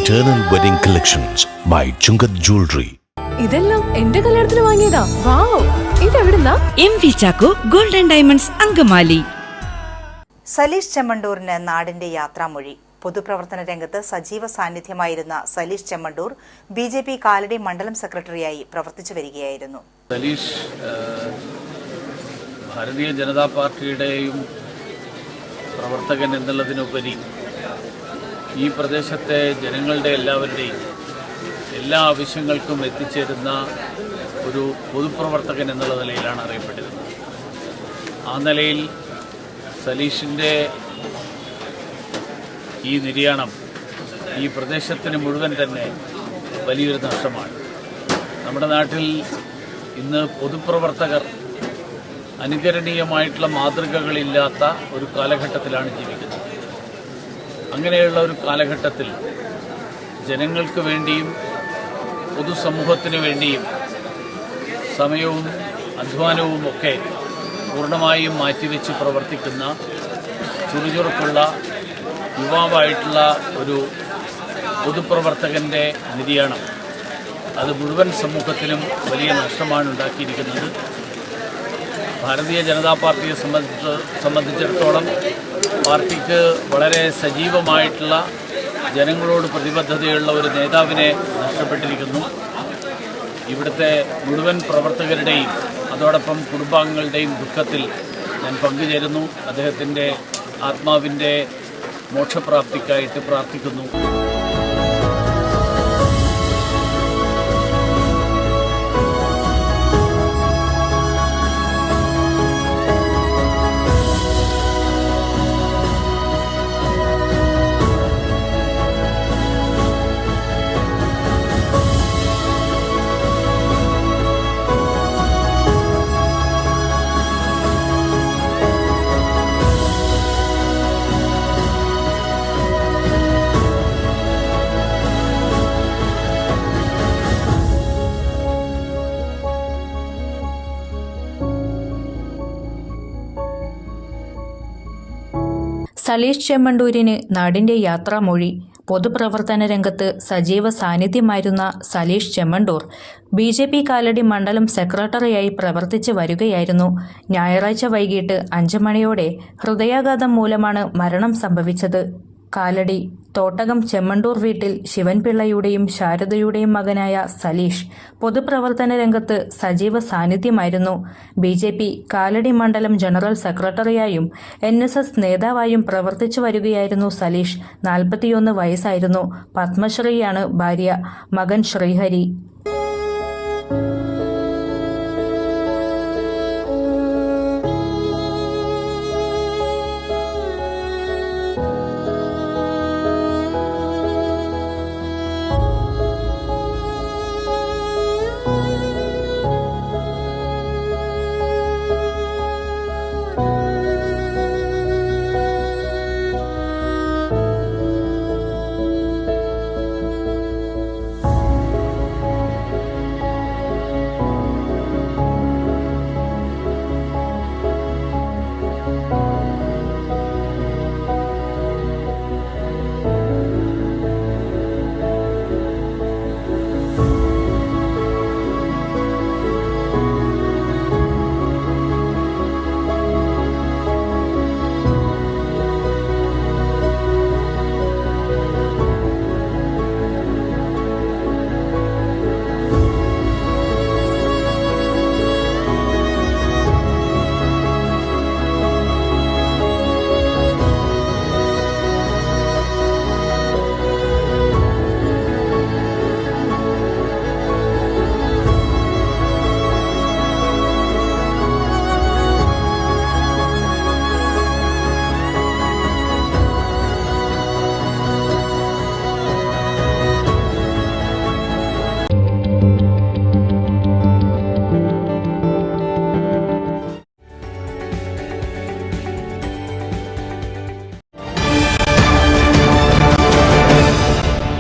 Eternal Wedding Collections by Chungat Jewelry. ഇതെല്ലാം എന്റെ കല്യാണത്തിന് വാങ്ങിയതാ. വാവ്, ഇതെവിടുന്നാ? MV Chacko golden diamonds Angamaly. Salish ചെമ്മണ്ടൂരിന് നാടിന്റെ യാത്രാമൊഴി. പൊതുപ്രവർത്തന രംഗത്ത് സജീവ സാന്നിധ്യമായിരുന്ന സലീഷ് ചെമ്മണ്ടൂർ BJP കാലടി മണ്ഡലം സെക്രട്ടറിയായി പ്രവർത്തിച്ചു വരികയായിരുന്നു. സലീഷ് ഭാരതീയ ജനതാ പാർട്ടിയുടെയും പ്രവർത്തകൻ എന്നുള്ളതിനുപരി ഈ പ്രദേശത്തെ ജനങ്ങളുടെ എല്ലാവരുടെയും എല്ലാ ആവശ്യങ്ങൾക്കും എത്തിച്ചേരുന്ന ഒരു പൊതുപ്രവർത്തകൻ എന്നുള്ള നിലയിലാണ് അറിയപ്പെട്ടിരുന്നത്. ആ നിലയിൽ സലീഷിൻ്റെ ഈ നിര്യാണം ഈ പ്രദേശത്തിന് മുഴുവൻ തന്നെ വലിയൊരു നഷ്ടമാണ്. നമ്മുടെ നാട്ടിൽ ഇന്ന് പൊതുപ്രവർത്തകർ അനുകരണീയമായിട്ടുള്ള മാതൃകകളില്ലാത്ത ഒരു കാലഘട്ടത്തിലാണ് ജീവിക്കുന്നത്. അങ്ങനെയുള്ള ഒരു കാലഘട്ടത്തിൽ ജനങ്ങൾക്ക് വേണ്ടിയും പൊതുസമൂഹത്തിന് വേണ്ടിയും സമയവും അധ്വാനവും ഒക്കെ പൂർണ്ണമായും മാറ്റിവെച്ച് പ്രവർത്തിക്കുന്ന ചുറുചുറുക്കുള്ള യുവാവായിട്ടുള്ള ഒരു പൊതുപ്രവർത്തകൻ്റെ നിര്യാണം അത് മുഴുവൻ സമൂഹത്തിനും വലിയ നഷ്ടമാണ് ഉണ്ടാക്കിയിരിക്കുന്നത്. ഭാരതീയ ജനതാ പാർട്ടിയെ സംബന്ധിച്ചിടത്തോളം പാർട്ടിക്ക് വളരെ സജീവമായിട്ടുള്ള ജനങ്ങളോട് പ്രതിബദ്ധതയുള്ള ഒരു നേതാവിനെ നഷ്ടപ്പെട്ടിരിക്കുന്നു. ഇവിടുത്തെ മുഴുവൻ പ്രവർത്തകരുടെയും അതോടൊപ്പം കുടുംബാംഗങ്ങളുടെയും ദുഃഖത്തിൽ ഞാൻ പങ്കുചേരുന്നു. അദ്ദേഹത്തിൻ്റെ ആത്മാവിൻ്റെ മോക്ഷപ്രാപ്തിക്കായിട്ട് പ്രാർത്ഥിക്കുന്നു. സലീഷ് ചെമ്മണ്ടൂരിന് നാടിന്റെ യാത്രാമൊഴി. പൊതുപ്രവർത്തന രംഗത്ത് സജീവ സാന്നിധ്യമായിരുന്ന സലീഷ് ചെമ്മണ്ടൂർ BJP കാലടി മണ്ഡലം സെക്രട്ടറിയായി പ്രവർത്തിച്ചു വരികയായിരുന്നു. ഞായറാഴ്ച വൈകിട്ട് 5 മണിയോടെ ഹൃദയാഘാതം മൂലമാണ് മരണം സംഭവിച്ചത്. കാലടി തോട്ടകം ചെമ്മണ്ടൂർ വീട്ടിൽ ശിവൻപിള്ളയുടെയും ശാരദയുടെയും മകനായ സലീഷ് പൊതുപ്രവർത്തന രംഗത്ത് സജീവ സാന്നിധ്യമായിരുന്നു. BJP കാലടി മണ്ഡലം ജനറൽ സെക്രട്ടറിയായും NSS നേതാവായും പ്രവർത്തിച്ചു വരികയായിരുന്നു സലീഷ്. 41 വയസ്സായിരുന്നു. പത്മശ്രീയാണ് ഭാര്യ. മകൻ ശ്രീഹരി.